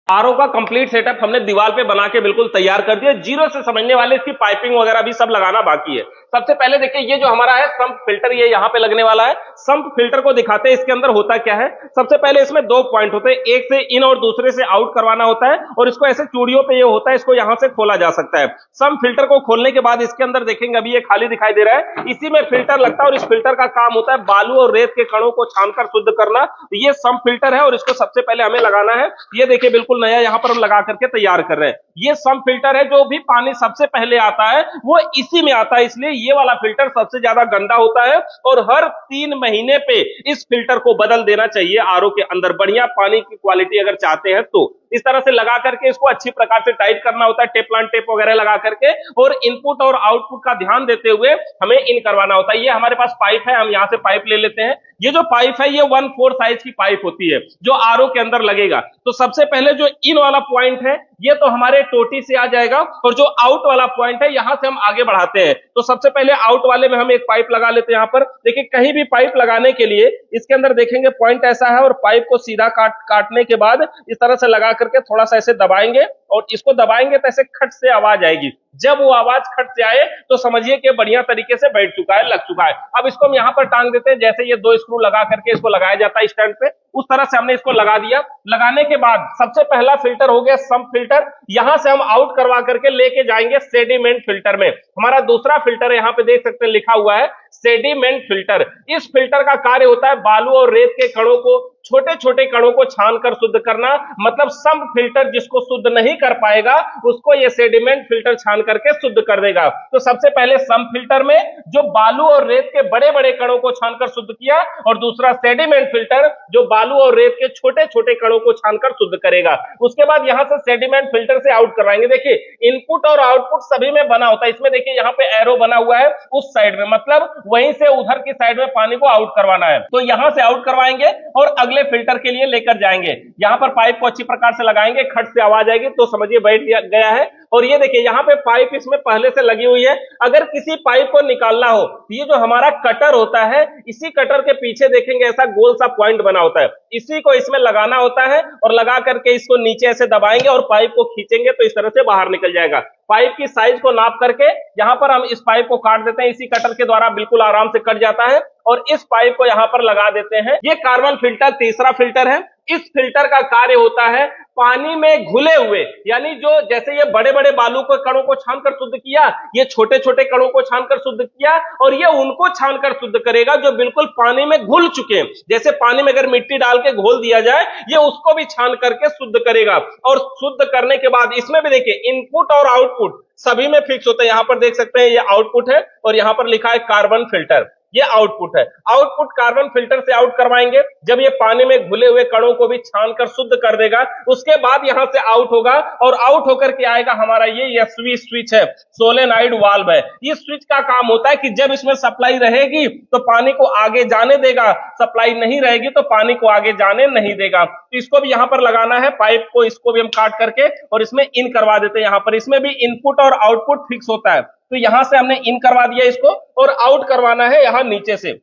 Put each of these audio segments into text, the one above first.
RO का complete setup हमने दीवार पे बना के बिल्कुल तैयार कर दिया। जीरो से समझने वाले इसकी पाइपिंग वगैरह भी सब लगाना बाकी है। सबसे पहले देखिए ये जो हमारा है सम्प फिल्टर, ये यहाँ पे लगने वाला है। सम्प फिल्टर को दिखाते हैं इसके अंदर होता क्या है। सबसे पहले इसमें दो पॉइंट होते हैं, एक से इन और दूसरे से आउट करवाना होता है, और इसको ऐसे चूड़ियों पे ये होता है, इसको यहां से खोला जा सकता है। सम्प फिल्टर को खोलने के बाद इसके अंदर देखेंगे अभी ये खाली दिखाई दे रहा है, इसी में फिल्टर लगता है और इस फिल्टर का काम होता है बालू और रेत के कणों को छानकर शुद्ध करना। ये सम्प फिल्टर है और इसको सबसे पहले हमें लगाना है। ये देखिए बिल्कुल नया यहाँ पर हम लगा करके तैयार कर रहे हैं। ये सम्प फिल्टर है, जो भी पानी सबसे पहले आता है वो इसी में आता है, इसलिए ये वाला फिल्टर सबसे ज्यादा गंदा होता है और हर 3 महीने पे इस फिल्टर को बदल देना चाहिए। आरओ के अंदर बढ़िया पानी की क्वालिटी अगर चाहते हैं तो इस तरह से लगा करके इसको अच्छी प्रकार से टाइट करना होता है, टेफ्लॉन टेप वगैरह लगा करके, और इनपुट और आउटपुट का ध्यान देते हुए हमें इन करवाना होता है। ये हमारे पास पाइप है, हम यहां से पाइप ले लेते हैं। ये जो पाइप है ये 1/4 साइज की पाइप होती है जो आरओ के अंदर लगेगा। तो सबसे पहले जो इन वाला पॉइंट है ये तो हमारे टोटी से आ जाएगा, और जो आउट वाला पॉइंट है यहां से हम आगे बढ़ाते हैं। तो सबसे पहले आउट वाले में हम एक पाइप लगा लेते हैं। यहां पर देखिए कहीं भी पाइप लगाने के लिए इसके अंदर देखेंगे पॉइंट ऐसा है, और पाइप को सीधा काटने के बाद इस तरह से लगा करके थोड़ा सा ऐसे दबाएंगे, और इसको दबाएंगे तो ऐसे खट से आवाज आएगी। जब वो आवाज खट से आए तो समझिए कि बढ़िया तरीके से बैठ चुका है, लग चुका है। अब इसको हम यहां पर टांग देते हैं, जैसे ये 2 स्क्रू लगा करके इसको लगाया जाता है स्टैंड पे, उस तरह से हमने इसको लगा दिया। लगाने के बाद सबसे पहला फिल्टर हो गया सम्प फिल्टर। यहां से हम आउट करवा करके लेके जाएंगे सेडिमेंट फिल्टर में। हमारा दूसरा फिल्टर यहां पे देख सकते हैं लिखा हुआ है सेडिमेंट फिल्टर। इस फिल्टर का कार्य होता है बालू और रेत के कणों को, छोटे छोटे कणों को छानकर शुद्ध करना। मतलब सम्प फिल्टर जिसको शुद्ध नहीं कर पाएगा उसको ये सेडिमेंट फिल्टर छान करके शुद्ध कर देगा। तो सबसे पहले सम्प फिल्टर में जो बालू और रेत के बड़े बड़े कणों को छानकर शुद्ध किया, और दूसरा सेडिमेंट फिल्टर जो बालू और रेत के छोटे छोटे कणों को छानकर शुद्ध करेगा। उसके बाद यहां से सेडिमेंट फिल्टर से आउट करवाएंगे। देखिए इनपुट और आउटपुट सभी में बना होता है, इसमें देखिए यहाँ पे एरो बना हुआ है उस साइड में, मतलब वहीं से उधर की साइड में पानी को आउट करवाना है। तो यहां से आउट करवाएंगे और अगले फिल्टर के लिए लेकर जाएंगे। यहां पर पाइप को अच्छी प्रकार से लगाएंगे, खट से आवाज आएगी तो समझिए बैठ गया है। और ये देखिए यहाँ पे पाइप इसमें पहले से लगी हुई है। अगर किसी पाइप को निकालना हो, ये जो हमारा कटर होता है, इसी कटर के पीछे देखेंगे ऐसा गोल सा पॉइंट बना होता है, इसी को इसमें लगाना होता है, और लगा करके इसको नीचे ऐसे दबाएंगे और पाइप को खींचेंगे तो इस तरह से बाहर निकल जाएगा। पाइप की साइज को नाप करके यहां पर हम इस पाइप को काट देते हैं, इसी कटर के द्वारा बिल्कुल आराम से कट जाता है, और इस पाइप को यहां पर लगा देते हैं। ये कार्बन फिल्टर तीसरा फिल्टर है। इस फिल्टर का कार्य होता है पानी में घुले हुए, यानी जो जैसे ये बड़े बड़े बालू के कणों को छानकर शुद्ध किया, ये छोटे छोटे कणों को छानकर शुद्ध किया, और ये उनको छानकर शुद्ध करेगा जो बिल्कुल पानी में घुल चुके हैं। जैसे पानी में अगर मिट्टी डाल के घोल दिया जाए, ये उसको भी छान करके शुद्ध करेगा। और शुद्ध करने के बाद इसमें भी देखिए इनपुट और आउटपुट सभी में फिक्स होता है। यहां पर देख सकते हैं ये आउटपुट है, और यहां पर लिखा है कार्बन फिल्टर, ये आउटपुट है। आउटपुट कार्बन फिल्टर से आउट करवाएंगे, जब ये पानी में घुले हुए कणों को भी छानकर शुद्ध कर देगा। उसके बाद यहां से आउट होगा, और आउट होकर के आएगा हमारा ये एसवी स्विच है, सोलेनॉइड वाल्व है। इस स्विच का काम होता है कि जब इसमें सप्लाई रहेगी तो पानी को आगे जाने देगा, सप्लाई नहीं रहेगी तो पानी को आगे जाने नहीं देगा। तो इसको भी यहां पर लगाना है, पाइप को इसको भी हम काट करके और इसमें इन करवा देते हैं। यहां पर इसमें भी इनपुट और आउटपुट फिक्स होता है, तो यहां से हमने इन करवा दिया इसको, और आउट करवाना है यहां नीचे से।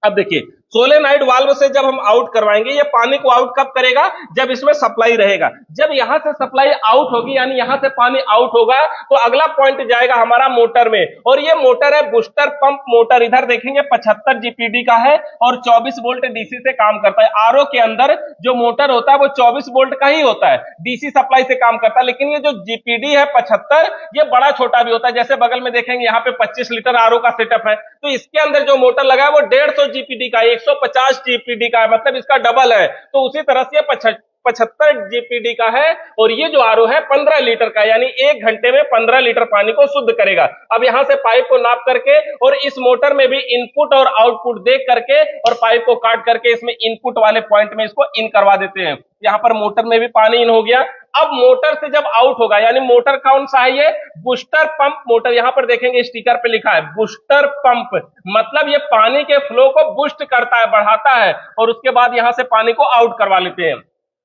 अब देखिए सोलेनॉइड वाल्व से जब हम आउट करवाएंगे, ये पानी को आउट कब करेगा, जब इसमें सप्लाई रहेगा। जब यहां से सप्लाई आउट होगी, यानी यहां से पानी आउट होगा, तो अगला पॉइंट जाएगा हमारा मोटर में, और ये मोटर है बूस्टर पंप मोटर। इधर देखेंगे 75 जीपीडी का है और 24 वोल्ट डीसी से काम करता है। आरओ के अंदर जो मोटर होता है वो 24 वोल्ट का ही होता है, डीसी सप्लाई से काम करता है। लेकिन ये जो जीपीडी है 75, ये बड़ा छोटा भी होता है। जैसे बगल में देखेंगे यहाँ पे 25 लीटर आरओ का सेटअप है, तो इसके अंदर जो मोटर लगा है वो 150 जीपीडी का, 150 जीपीडी का है, मतलब इसका डबल है। तो उसी तरह से 75 जीपीडी का है, और ये जो आरओ है 15 लीटर का, यानी 1 घंटे में 15 लीटर पानी को शुद्ध करेगा। अब यहां से पाइप को नाप करके और इस मोटर में भी इनपुट और आउटपुट देख करके और पाइप को काट करके इसमें इनपुट वाले पॉइंट में इसको इन करवा देते हैं। यहां पर मोटर में भी पानी इन हो गया। अब मोटर से जब आउट होगा, यानी मोटर कौन सा है, ये बूस्टर पंप मोटर। यहां पर देखेंगे स्टिकर पे लिखा है बूस्टर पंप, मतलब ये पानी के फ्लो को बूस्ट करता है, बढ़ाता है, और उसके बाद यहां से पानी को आउट करवा लेते हैं।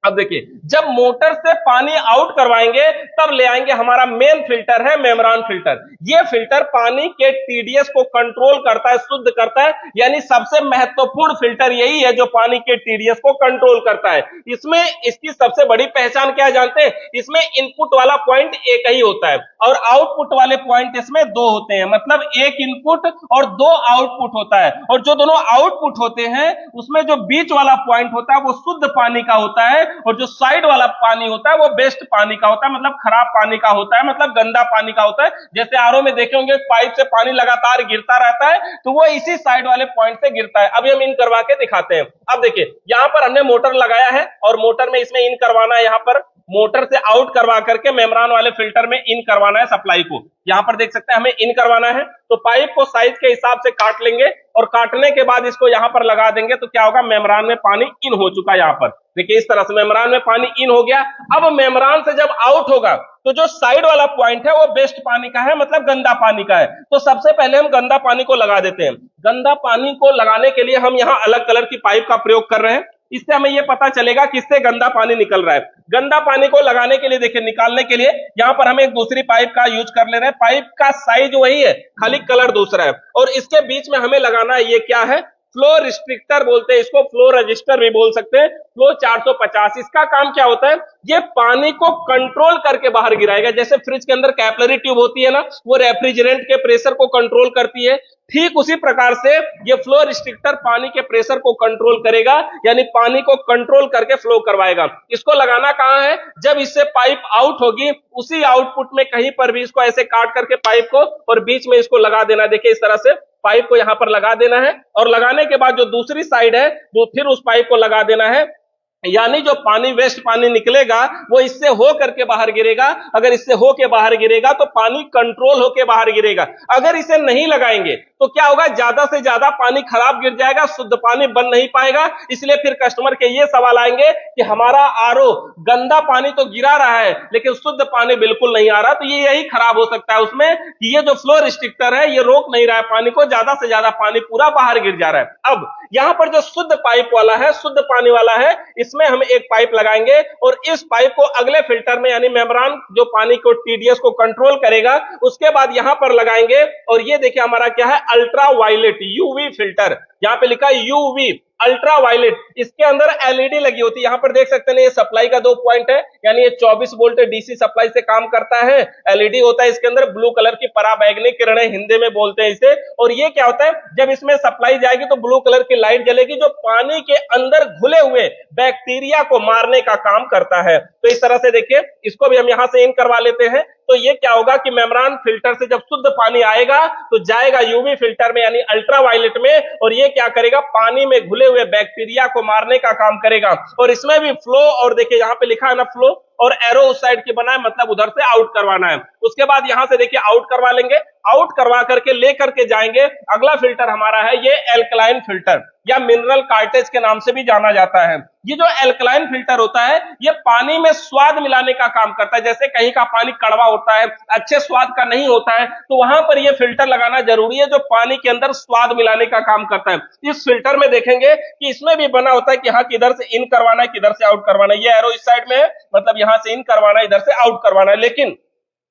अब देखिए, जब मोटर से पानी आउट करवाएंगे तब ले आएंगे हमारा मेन फिल्टर है मेम्ब्रेन फिल्टर। ये फिल्टर पानी के टीडीएस को कंट्रोल करता है, शुद्ध करता है, यानी सबसे महत्वपूर्ण फिल्टर यही है जो पानी के टीडीएस को कंट्रोल करता है। इसमें इसकी सबसे बड़ी पहचान क्या जानते हैं? इसमें इनपुट वाला पॉइंट एक ही होता है और आउटपुट वाले पॉइंट इसमें दो होते हैं, मतलब एक इनपुट और दो आउटपुट होता है। और जो दोनों आउटपुट होते हैं उसमें जो बीच वाला पॉइंट होता है वो शुद्ध पानी का होता है और जो साइड वाला पानी होता है वो बेस्ट पानी का होता है, मतलब खराब पानी का होता है, मतलब गंदा पानी का होता है। जैसे आरओ में देखे होंगे पाइप से पानी लगातार गिरता रहता है तो वो इसी साइड वाले पॉइंट से गिरता है। अभी हम इन करवा के दिखाते हैं। अब देखिए, यहां पर हमने मोटर लगाया है और मोटर में इसमें इन करवाना है, यहां पर मोटर से आउट करवा करके मेम्ब्रेन वाले फिल्टर में इन करवाना है सप्लाई को। यहां पर देख सकते हैं हमें इन करवाना है, तो पाइप को साइज के हिसाब से काट लेंगे और काटने के बाद इसको यहां पर लगा देंगे तो क्या होगा, मेम्ब्रेन में पानी इन हो चुका है। यहां पर देखिए इस तरह से मेम्ब्रेन में पानी इन हो गया। अब मेम्ब्रेन से जब आउट होगा तो जो साइड वाला पॉइंट है वो बेस्ट पानी का है, मतलब गंदा पानी का है। तो सबसे पहले हम गंदा पानी को लगा देते हैं। गंदा पानी को लगाने के लिए हम यहाँ अलग कलर की पाइप का प्रयोग कर रहे हैं, इससे हमें यह पता चलेगा किससे गंदा पानी निकल रहा है। गंदा पानी को लगाने के लिए देखिए, निकालने के लिए यहां पर हम एक दूसरी पाइप का यूज कर ले रहे हैं। पाइप का साइज वही है, खाली कलर दूसरा है। और इसके बीच में हमें लगाना है, ये क्या है, फ्लो रिस्ट्रिक्टर बोलते हैं इसको, फ्लो रजिस्टर भी बोल सकते हैं, फ्लो 450। इसका काम क्या होता है, ये पानी को कंट्रोल करके बाहर गिराएगा। जैसे फ्रिज के अंदर कैपिलरी ट्यूब होती है ना, वो रेफ्रिजरेंट के प्रेशर को कंट्रोल करती है, ठीक उसी प्रकार से ये फ्लो रिस्ट्रिक्टर पानी के प्रेशर को कंट्रोल करेगा, यानी पानी को कंट्रोल करके फ्लो करवाएगा। इसको लगाना कहां है, जब इससे पाइप आउट होगी उसी आउटपुट में कहीं पर भी इसको ऐसे काट करके पाइप को और बीच में इसको लगा देना। देखिए इस तरह से पाइप को यहां पर लगा देना है और लगाने के बाद जो दूसरी साइड है वो फिर उस पाइप को लगा देना है, यानी जो पानी वेस्ट पानी निकलेगा वो इससे हो करके बाहर गिरेगा। अगर इससे हो के बाहर गिरेगा तो पानी कंट्रोल होके बाहर गिरेगा। अगर इसे नहीं लगाएंगे तो क्या होगा, ज्यादा से ज्यादा पानी खराब गिर जाएगा, शुद्ध पानी बन नहीं पाएगा। इसलिए फिर कस्टमर के ये सवाल आएंगे कि हमारा आरओ गंदा पानी तो गिरा रहा है लेकिन शुद्ध पानी बिल्कुल नहीं आ रहा। तो ये यही खराब हो सकता है उसमें कि ये जो फ्लो रिस्ट्रिक्टर है ये रोक नहीं रहा है पानी को, ज्यादा से ज्यादा पानी पूरा बाहर गिर जा रहा है। अब यहां पर जो शुद्ध पाइप वाला है, शुद्ध पानी वाला है, इसमें हम एक पाइप लगाएंगे और इस पाइप को अगले फिल्टर में, यानी मेम्ब्रेन जो पानी को टीडीएस को कंट्रोल करेगा, उसके बाद यहां पर लगाएंगे। और ये देखिए हमारा क्या है, अल्ट्रा वायलेट यूवी फिल्टर, यहां पे लिखा है यूवी अल्ट्रा वायलेट। इसके अंदर एलईडी लगी होती है, यहां पर देख सकते हैं ये सप्लाई का 2 पॉइंट है, यानी ये 24 वोल्ट डीसी सप्लाई से काम करता है। एलईडी होता है इसके अंदर, ब्लू कलर की पराबैंगनी किरणें हिंदी में बोलते हैं इसे। और ये क्या होता है, जब इसमें सप्लाई जाएगी तो ब्लू कलर की लाइट जलेगी जो पानी के अंदर घुले हुए बैक्टीरिया को मारने का काम करता है। तो इस तरह से देखिए, इसको भी हम यहां से इन करवा लेते हैं। तो ये क्या होगा कि मेम्ब्रेन फिल्टर से जब शुद्ध पानी आएगा तो जाएगा यूवी फिल्टर में, यानी अल्ट्रा वायलेट में, और ये क्या करेगा, पानी में घुले हुए बैक्टीरिया को मारने का काम करेगा। और इसमें भी फ्लो, और देखिए यहां पे लिखा है ना फ्लो, और एरो उस साइड की बना है, मतलब उधर से आउट करवाना है। उसके बाद यहां से देखिए आउट करवा लेंगे, आउट करवा करके लेकर के जाएंगे। अगला फिल्टर हमारा है ये एल्कलाइन फिल्टर या मिनरल कार्टेज के नाम से भी जाना जाता है। ये जो एल्कलाइन फिल्टर होता है ये पानी में स्वाद मिलाने का काम करता है। जैसे कहीं का पानी कड़वा होता है, अच्छे स्वाद का नहीं होता है, तो वहां पर ये फिल्टर लगाना जरूरी है जो पानी के अंदर स्वाद मिलाने का काम करता है। इस फिल्टर में देखेंगे कि इसमें भी बना होता है कि हाँ किधर से इन करवाना है, किधर से आउट करवाना है। ये एरो इस साइड में है, मतलब यहां से इन करवाना है, इधर से आउट करवाना है। लेकिन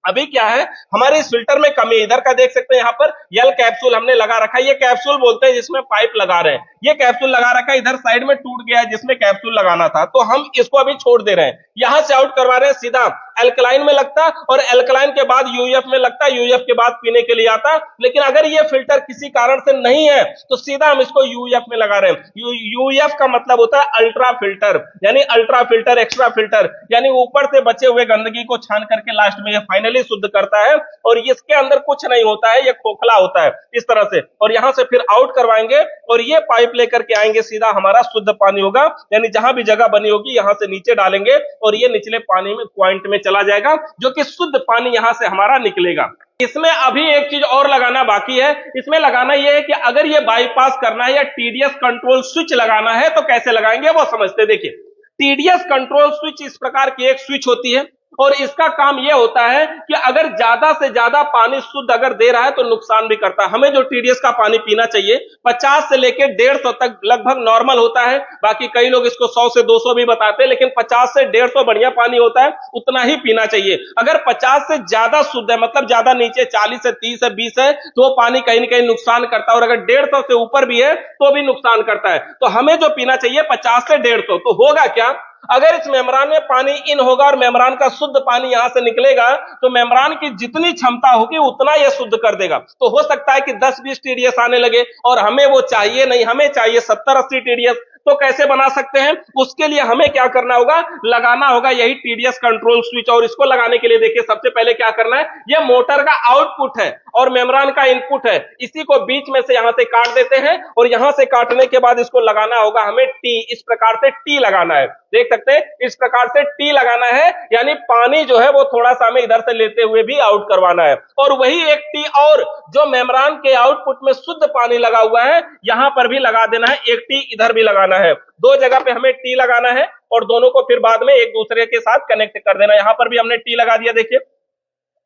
अभी क्या है, हमारे इस फिल्टर में कमी, इधर का देख सकते हैं, यहाँ पर यल कैप्सूल हमने लगा रखा है। ये कैप्सूल बोलते हैं जिसमें पाइप लगा रहे हैं, ये कैप्सूल लगा रखा है, इधर साइड में टूट गया है जिसमें कैप्सूल लगाना था, तो हम इसको अभी छोड़ दे रहे हैं। यहां से आउट करवा रहे हैं, सीधा एल्कलाइन में लगता और एल्कलाइन के बाद यूएफ में लगता, यूएफ के बाद पीने के लिए आता। लेकिन अगर ये फिल्टर किसी कारण से नहीं है तो सीधा हम इसको यूएफ में लगा रहे हैं। यूएफ का मतलब होता है अल्ट्रा फिल्टर, यानी अल्ट्रा फिल्टर, एक्स्ट्रा फिल्टर, यानी ऊपर से बचे हुए गंदगी को छान करके लास्ट में ये फाइनली शुद्ध करता है। और इसके अंदर कुछ नहीं होता है, ये खोखला होता है इस तरह से। और यहां से फिर आउट करवाएंगे और ये पाइप लेकर के आएंगे, सीधा हमारा शुद्ध पानी होगा, यानी जहां भी जगह बनी होगी यहां से नीचे डालेंगे और ये निचले पानी में पॉइंट में चला जाएगा, जो कि शुद्ध पानी यहां से हमारा निकलेगा। इसमें अभी एक चीज और लगाना बाकी है। इसमें लगाना यह है कि अगर ये बाईपास करना है या टीडीएस कंट्रोल स्विच लगाना है तो कैसे लगाएंगे वो समझते। देखिए टीडीएस कंट्रोल स्विच इस प्रकार की एक स्विच होती है, और इसका काम यह होता है कि अगर ज्यादा से ज्यादा पानी शुद्ध अगर दे रहा है तो नुकसान भी करता है। हमें जो टीडीएस का पानी पीना चाहिए 50 से लेकर 150 तक लगभग नॉर्मल होता है। बाकी कई लोग इसको 100 से 200 भी बताते हैं, लेकिन 50 से 150 बढ़िया पानी होता है, उतना ही पीना चाहिए। अगर 50 से ज्यादा शुद्ध है, मतलब ज्यादा नीचे 40 से 30 है 20 है, तो वो पानी कहीं ना कहीं नुकसान करता है। और अगर 150 से ऊपर भी है तो भी नुकसान करता है। तो हमें जो पीना चाहिए 50 से 150। तो होगा क्या, अगर इस मेम्ब्रान में पानी इन होगा और मेम्ब्रान का शुद्ध पानी यहां से निकलेगा तो मेम्ब्रान की जितनी क्षमता होगी उतना यह शुद्ध कर देगा। तो हो सकता है कि 10-20 टीडीएस आने लगे और हमें वो चाहिए नहीं, हमें चाहिए 70-80 टीडीएस। तो कैसे बना सकते हैं, उसके लिए हमें क्या करना होगा, लगाना होगा यही टीडीएस कंट्रोल स्विच। और इसको लगाने के लिए देखिए सबसे पहले क्या करना है, यह मोटर का आउटपुट है और मेम्ब्रान का इनपुट है, इसी को बीच में से यहां से काट देते हैं और यहां से काटने के बाद इसको लगाना होगा हमें टी। इस प्रकार से टी लगाना है, देख सकते हैं इस प्रकार से टी लगाना है, यानी पानी जो है वो थोड़ा सा हमें इधर से लेते हुए भी आउट करवाना है। और वही एक टी और जो मेम्ब्रान के आउटपुट में शुद्ध पानी लगा हुआ है यहां पर भी लगा देना है, एक टी इधर भी लगाना है। दो जगह पे हमें टी लगाना है और दोनों को फिर बाद में एक दूसरे के साथ कनेक्ट कर देना। यहां पर भी हमने टी लगा दिया, देखिए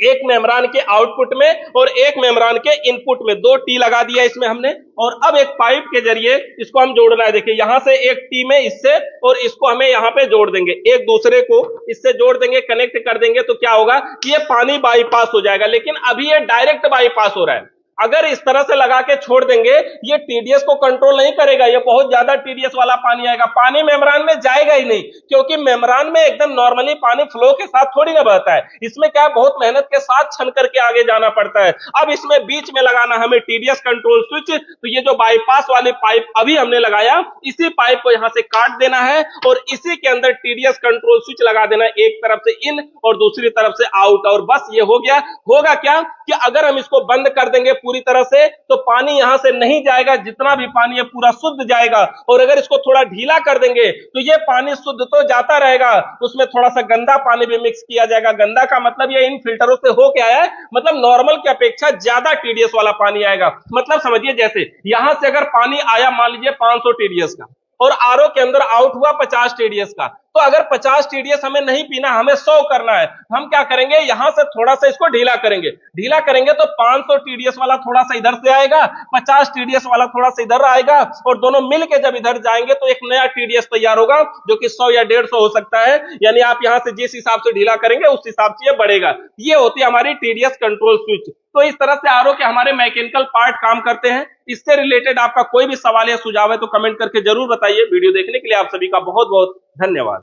एक मेम्ब्रान के आउटपुट में और एक मेम्ब्रान के इनपुट में, दो टी लगा दिया इसमें हमने। और अब एक पाइप के जरिए इसको हम जोड़ना है, देखिए यहां से एक टी में इससे और इसको हमें यहां पे जोड़ देंगे, एक दूसरे को इससे जोड़ देंगे, कनेक्ट कर देंगे। तो क्या होगा कि ये पानी बाईपास हो जाएगा, लेकिन अभी ये डायरेक्ट बाईपास हो रहा है। अगर इस तरह से लगा के छोड़ देंगे ये टीडीएस को कंट्रोल नहीं करेगा, ये बहुत ज्यादा टीडीएस वाला पानी आएगा, पानी मेम्ब्रान में जाएगा ही नहीं, क्योंकि मेम्ब्रान में एकदम नॉर्मली पानी फ्लो के साथ थोड़ी ना बहता है, इसमें क्या है बहुत मेहनत के साथ छन करके आगे जाना पड़ता है। अब इसमें बीच में लगाना हमें टीडीएस कंट्रोल स्विच। तो ये जो बाईपास वाली पाइप अभी हमने लगाया, इसी पाइप को यहां से काट देना है और इसी के अंदर टीडीएस कंट्रोल स्विच लगा देना है, एक तरफ से इन और दूसरी तरफ से आउट। और बस ये हो गया। होगा क्या कि अगर हम इसको बंद कर देंगे पूरी तरह से तो पानी यहां से नहीं जाएगा, जितना भी पानी है पूरा शुद्ध जाएगा। और अगर इसको थोड़ा ढीला कर देंगे तो ये पानी शुद्ध तो जाता रहेगा, उसमें थोड़ा सा गंदा पानी भी मिक्स किया जाएगा। गंदा का मतलब ये इन फिल्टरों से हो के आया है, मतलब नॉर्मल की अपेक्षा ज्यादा टीडीएस वाला पानी आएगा। मतलब समझिए जैसे यहां से अगर पानी आया मान लीजिए 500 टीडीएस का और आरओ के अंदर आउट हुआ 50 टीडीएस का, तो अगर 50 टीडीएस हमें नहीं पीना, हमें 100 करना है, हम क्या करेंगे यहां से थोड़ा सा इसको ढीला करेंगे। ढीला करेंगे तो 500 टीडीएस वाला थोड़ा सा इधर से आएगा, 50 टीडीएस वाला थोड़ा सा इधर आएगा और दोनों मिलके जब इधर जाएंगे तो एक नया टीडीएस तैयार होगा जो कि 100 या 150 हो सकता है। यानी आप यहां से जिस हिसाब से ढीला करेंगे उस हिसाब से ये बढ़ेगा। ये होती है हमारी टीडीएस कंट्रोल स्विच। तो इस तरह से आरओ के हमारे मैकेनिकल पार्ट काम करते हैं। इससे रिलेटेड आपका कोई भी सवाल या सुझाव है तो कमेंट करके जरूर बताइए। वीडियो देखने के लिए आप सभी का बहुत बहुत धन्यवाद।